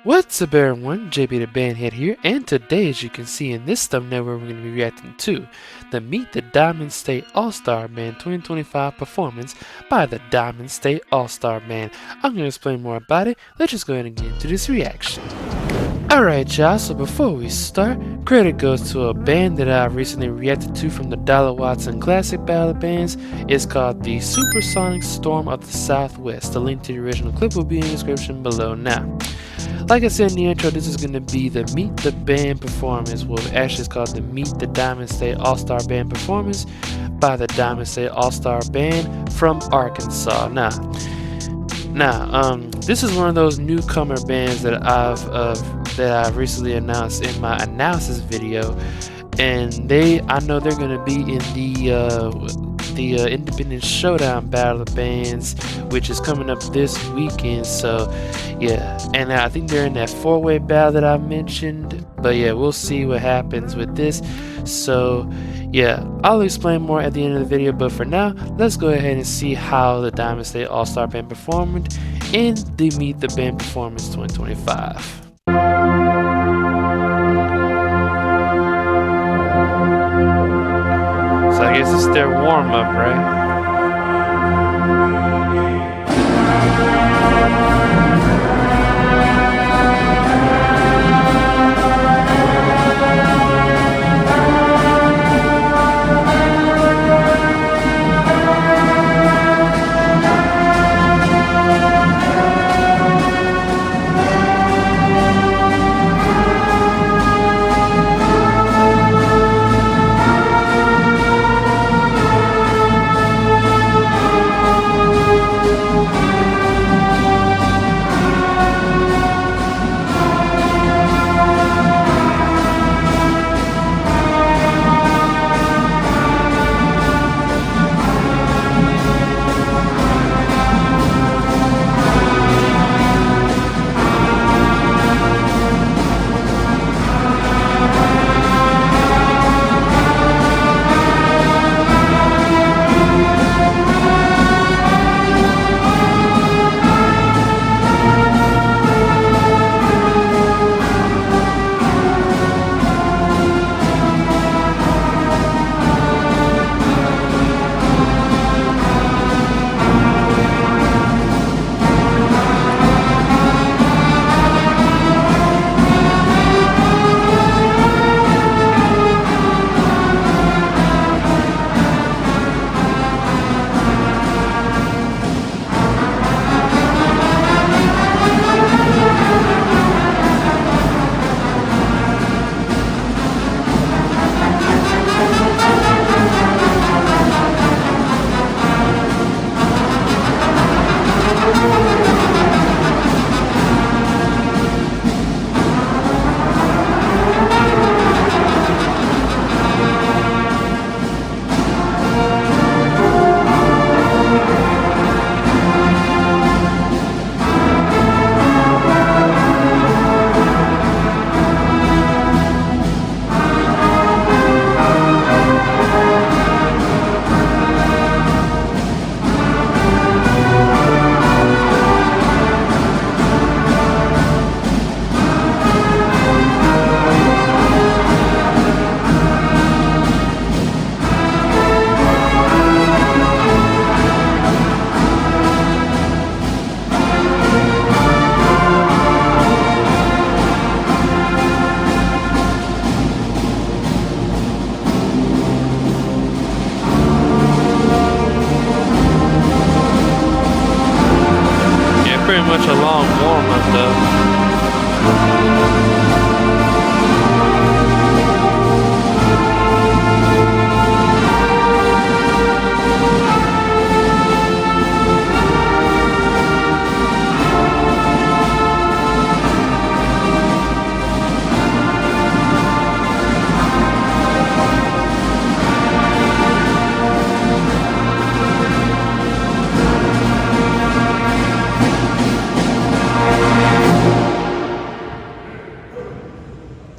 What's up everyone, JB the Bandhead here, and today, as you can see in this thumbnail, we're going to be reacting to the Meet the Diamond State All-Star Band 2025 performance by the Diamond State All-Star Band. I'm going to explain more about it. Let's just go ahead and get into this reaction. Alright y'all, so before we start, credit goes to a band that I recently reacted to from the Dollar Watson Classic Ballad Bands. It's called the Supersonic Storm of the Southwest. The link to the original clip will be in the description below now. Like I said in the intro, this is going to be the Meet the Band performance. Well, actually it's called the Meet the Diamond State All-Star Band performance by the Diamond State All-Star Band from Arkansas. Now, this is one of those newcomer bands that I've recently announced in my analysis video, and I know they're going to be in the Independent Showdown Battle of Bands, which is coming up this weekend. So yeah, and I think they're in that four-way battle that I mentioned, but yeah, we'll see what happens with this. So yeah, I'll explain more at the end of the video, but for now, let's go ahead and see how the Diamond State All-Star Band performed in the Meet the Band Performance 2025. So I guess it's their warm-up, right? Pretty much a long warm-up though.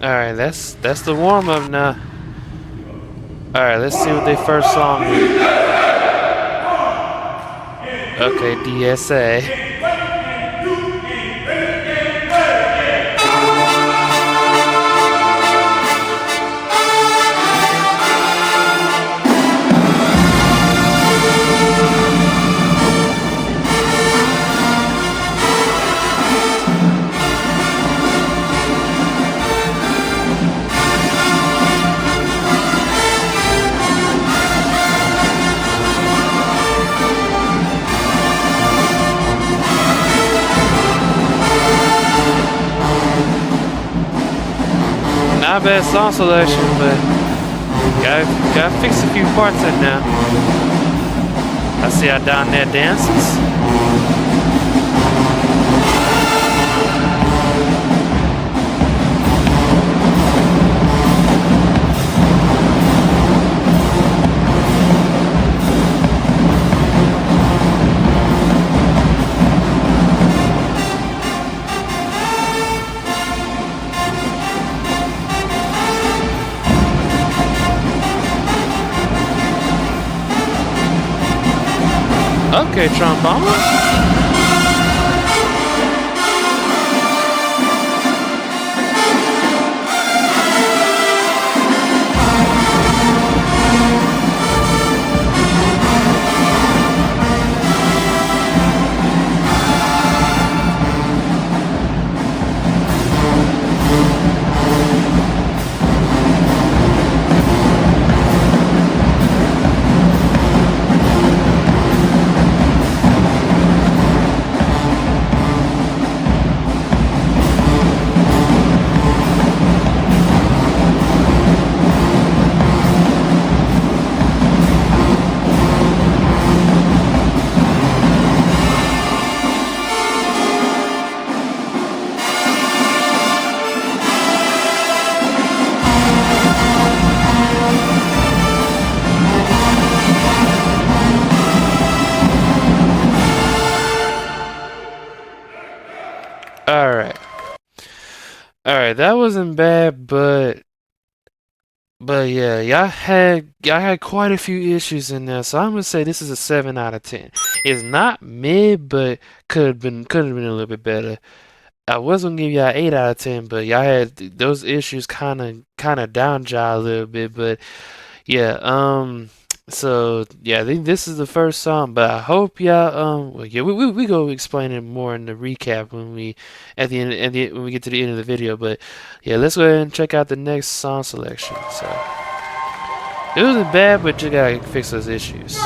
Alright, that's the warm-up now. Alright, let's see what their first song is. Okay, DSA. not a bad song selection, but gotta fix a few parts in now. I see y'all down there dances. Okay, trombone. Alright, that wasn't bad, but yeah, y'all had quite a few issues in there, so I'm gonna say this is a 7 out of 10. It's not mid, but could have been a little bit better. I was gonna give y'all 8 out of 10, but y'all had those issues kinda down y'all a little bit, but yeah, so yeah, I think this is the first song, but I hope y'all well yeah, we go explain it more in the recap when we when we get to the end of the video, but yeah, let's go ahead and check out the next song selection. So it wasn't bad, but you gotta fix those issues.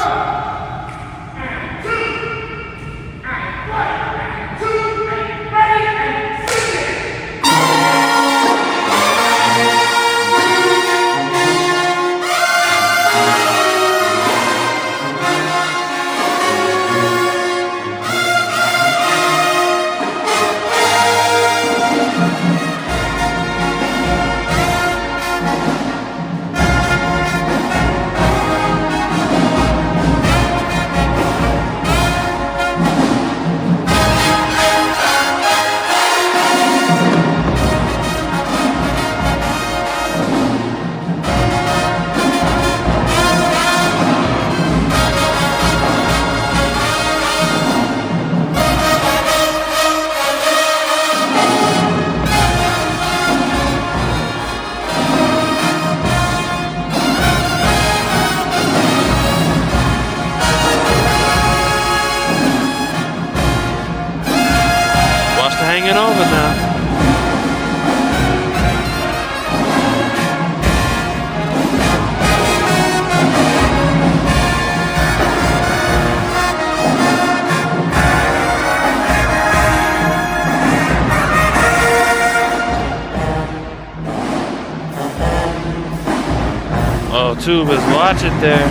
Hanging over now. Oh, Tuba's watch it there.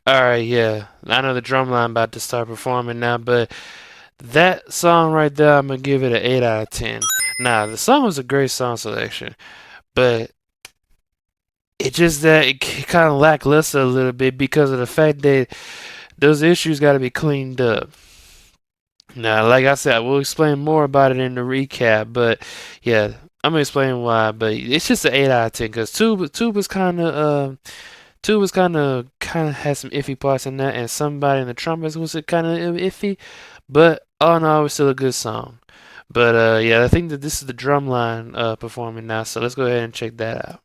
Alright, yeah. I know the drumline about to start performing now, but that song right there, I'm gonna give it an 8 out of 10. Now, the song was a great song selection, but it just that it kind of lackluster a little bit because of the fact that those issues got to be cleaned up. Now, like I said, we'll explain more about it in the recap, but yeah, I'm gonna explain why. But it's just an 8 out of 10 because Tuba's kind of had some iffy parts in that, and somebody in the trumpets was kind of iffy, but all in all, it was still a good song. But yeah, I think that this is the Drumline performing now, so let's go ahead and check that out.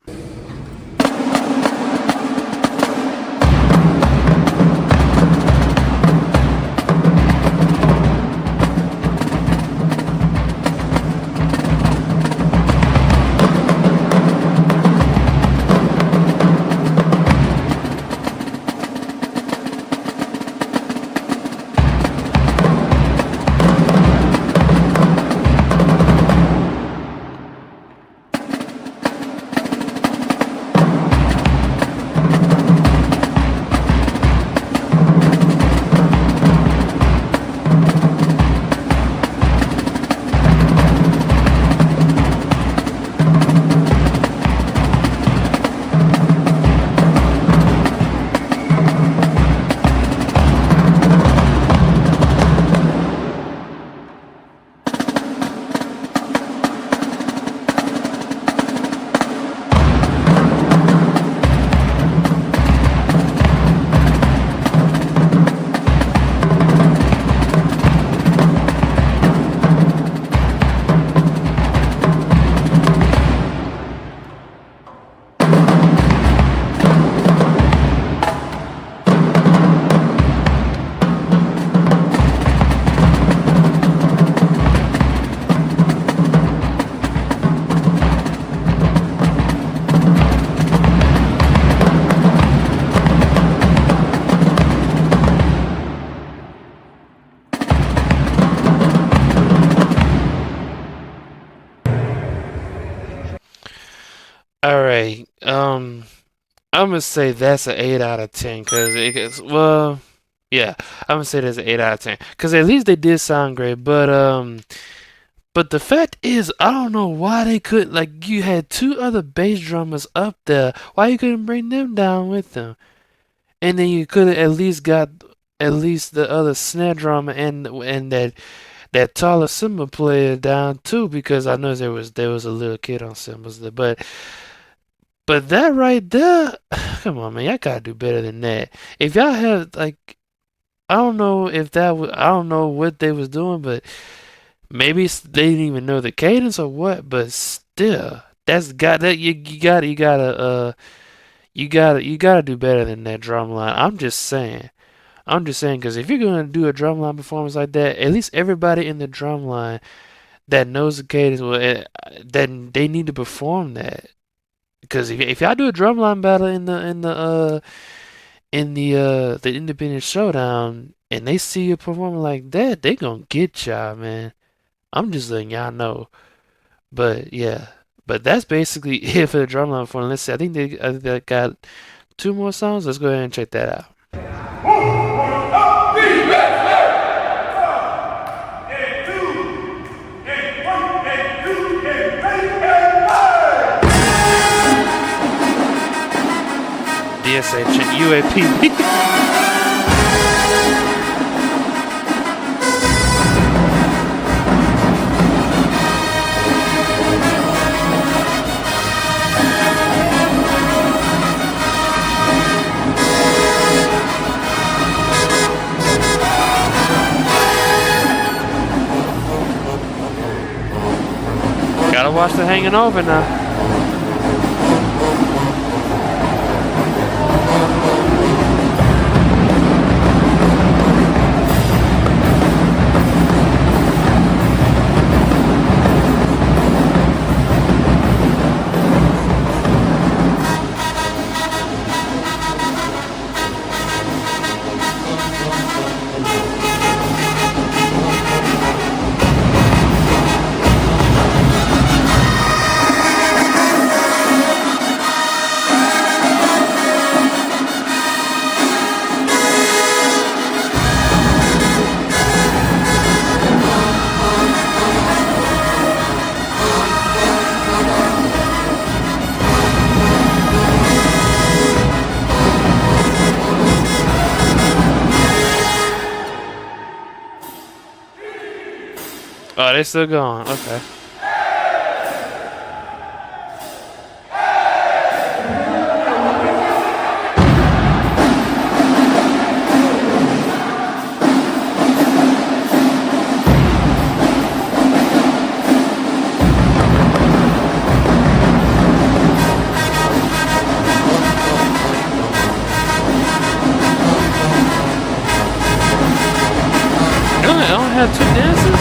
Hey, I'm gonna say that's an 8 out of 10 well, yeah, I'm gonna say that's an 8 out of 10 because at least they did sound great. But the fact is, I don't know why they couldn't. Like, you had two other bass drummers up there. Why you couldn't bring them down with them? And then you could have at least got at least the other snare drummer and that taller cymbal player down too, because I know there was a little kid on cymbals there, but that right there, come on, man, y'all gotta do better than that. If y'all had like, I don't know if that was, I don't know what they was doing, but maybe they didn't even know the cadence or what. But still, that's got that you gotta do better than that drum line. I'm just saying. I'm just saying, because if you're gonna do a drumline performance like that, at least everybody in the drumline that knows the cadence, well, then they need to perform that. Because if y'all do a drumline battle in the independent showdown and they see you performing like that, they gonna get y'all, man. I'm just letting y'all know. But yeah, but that's basically it for the drumline performance. Let's see. I think they got two more songs. Let's go ahead and check that out. DSH and UAP. Gotta watch the hanging over now. Oh, they still going. Okay. I don't have two dances?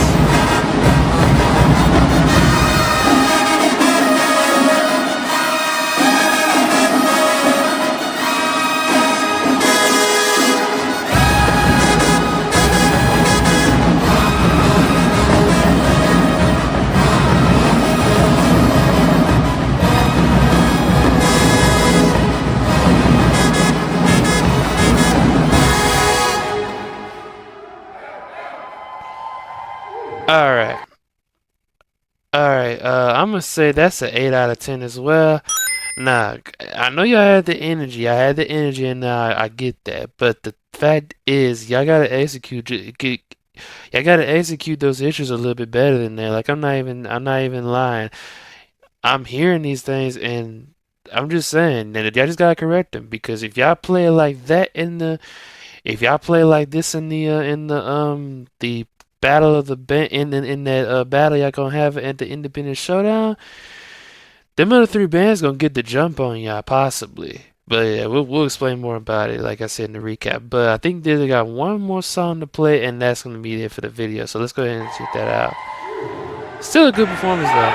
Alright. Alright, I'm gonna say that's an 8 out of 10 as well. Nah, I know y'all had the energy. I had the energy, and I get that. But the fact is, y'all gotta execute those issues a little bit better than that. Like, I'm not even lying. I'm hearing these things, and I'm just saying that y'all just gotta correct them, because if y'all play it like that if y'all play like this in the battle of the band in that battle y'all gonna have at the independent showdown, them other three bands gonna get the jump on y'all possibly. But yeah, we'll explain more about it, like I said in the recap. But I think they got one more song to play, and that's gonna be it for the video. So let's go ahead and check that out. Still a good performance though.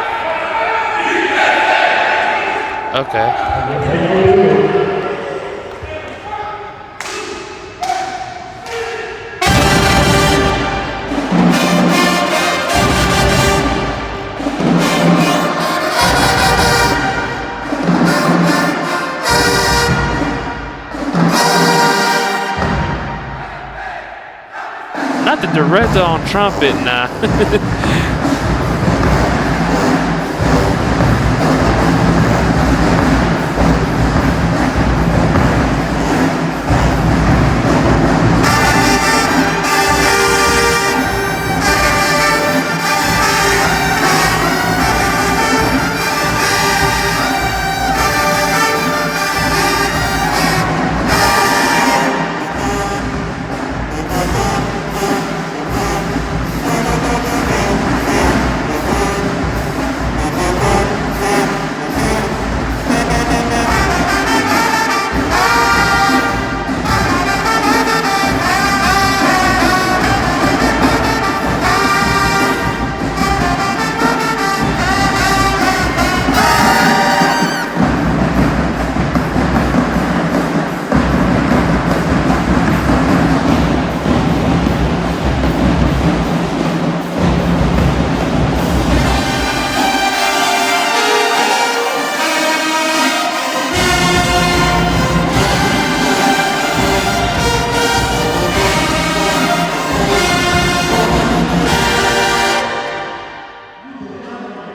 Okay. director on trumpet now.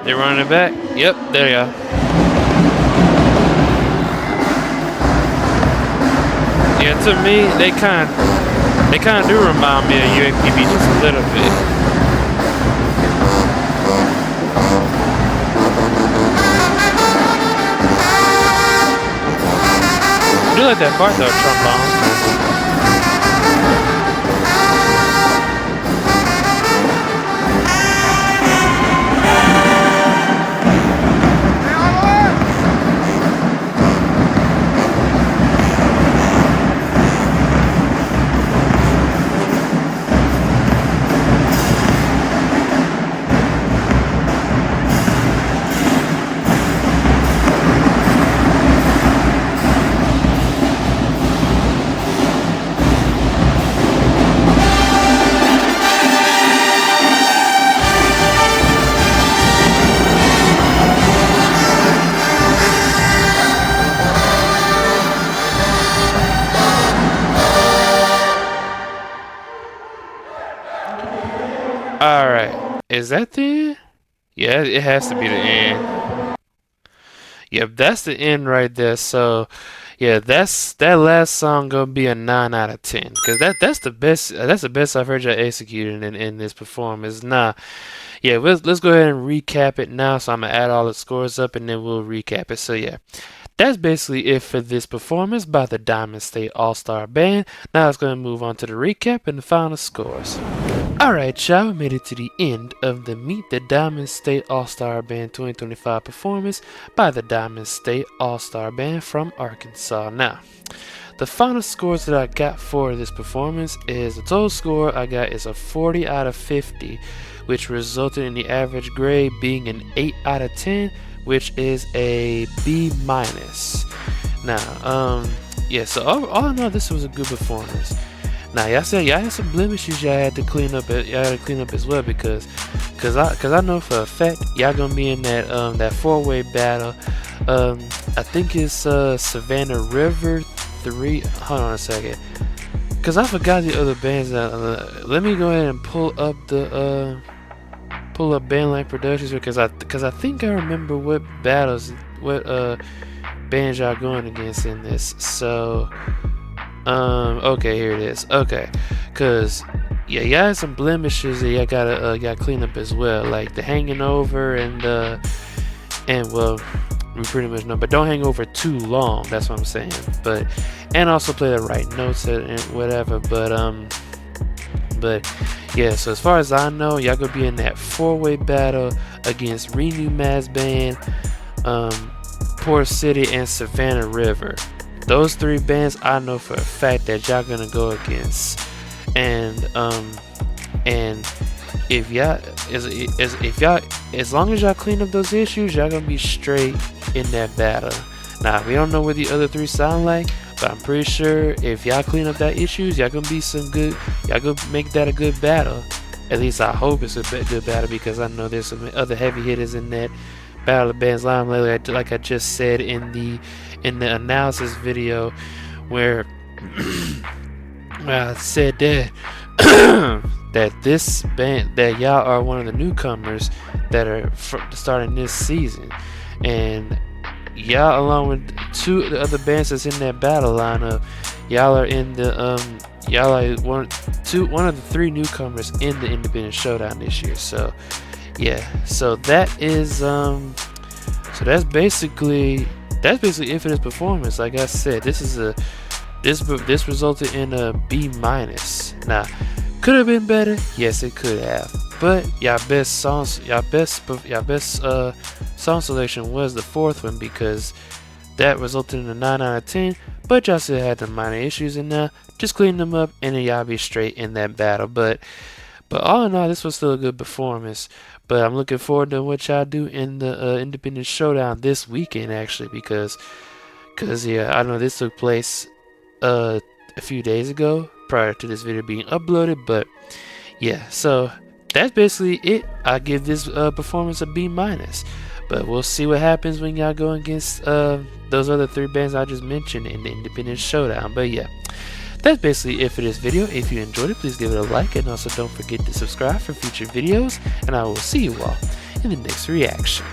They're running it back. Yep, there you go. Yeah, to me, they kind of do remind me of UAPB just a little bit. I do like that part though, trombone. Alright, is that the end? Yeah, it has to be the end. Yep, that's the end right there. So, yeah, that last song gonna be a 9 out of 10. Cause that's the best I've heard you executing in this performance. Nah, yeah, let's go ahead and recap it now. So I'm gonna add all the scores up and then we'll recap it. So yeah. That's basically it for this performance by the Diamond State All-Star Band. Now let's go and move on to the recap and the final scores. Alright y'all, we made it to the end of the Meet the Diamond State All-Star Band 2025 performance by the Diamond State All-Star Band from Arkansas. Now, the final scores that I got for this performance is the total score I got is a 40 out of 50, which resulted in the average grade being an 8 out of 10, which is a B minus. Now, yeah, so all in all, this was a good performance. Now, y'all said y'all had some blemishes y'all had to clean up. Y'all had to clean up as well because I know for a fact y'all gonna be in that that 4-way battle. I think it's Savannah River 3. Hold on a second, cause I forgot the other bands. Let me go ahead and pull up Bandline Productions because I think I remember what bands y'all going against in this. So okay, here it is. Okay, cause yeah, y'all had some blemishes that y'all gotta clean up as well, like the hanging over and well, we pretty much know, but don't hang over too long. That's what I'm saying. But and also play the right notes and whatever. But yeah, so as far as I know, y'all gonna be in that 4-way battle against Renew Mass Band, Port City, and Savannah River. Those 3 bands I know for a fact that y'all gonna go against. And if y'all as long as y'all clean up those issues, y'all gonna be straight in that battle. Now we don't know what the other 3 sound like, but I'm pretty sure if y'all clean up that issues, y'all gonna be y'all gonna make that a good battle. At least I hope it's a good battle, because I know there's some other heavy hitters in that Battle of Bands Limelight, like I just said in the analysis video, where I said that that this band, that y'all are one of the newcomers that are starting this season, and y'all, along with two of the other bands that's in that battle lineup, y'all are in the y'all are one of the three newcomers in the Independent Showdown this year. So yeah, so that is so that's basically it for this performance. Like I said, this resulted in a B-. Now, could have been better, yes it could have, but y'all best song selection was the fourth one, because that resulted in a 9 out of 10. But y'all still had the minor issues in there. Just clean them up, and then y'all be straight in that battle. But all in all, this was still a good performance. But I'm looking forward to what y'all do in the Independent Showdown this weekend, actually, because yeah, I know this took place a few days ago prior to this video being uploaded. But yeah, so that's basically it. I give this performance a B-. But we'll see what happens when y'all go against those other three bands I just mentioned in the Independent Showdown. But yeah, that's basically it for this video. If you enjoyed it, please give it a like, and also don't forget to subscribe for future videos, and I will see you all in the next reaction.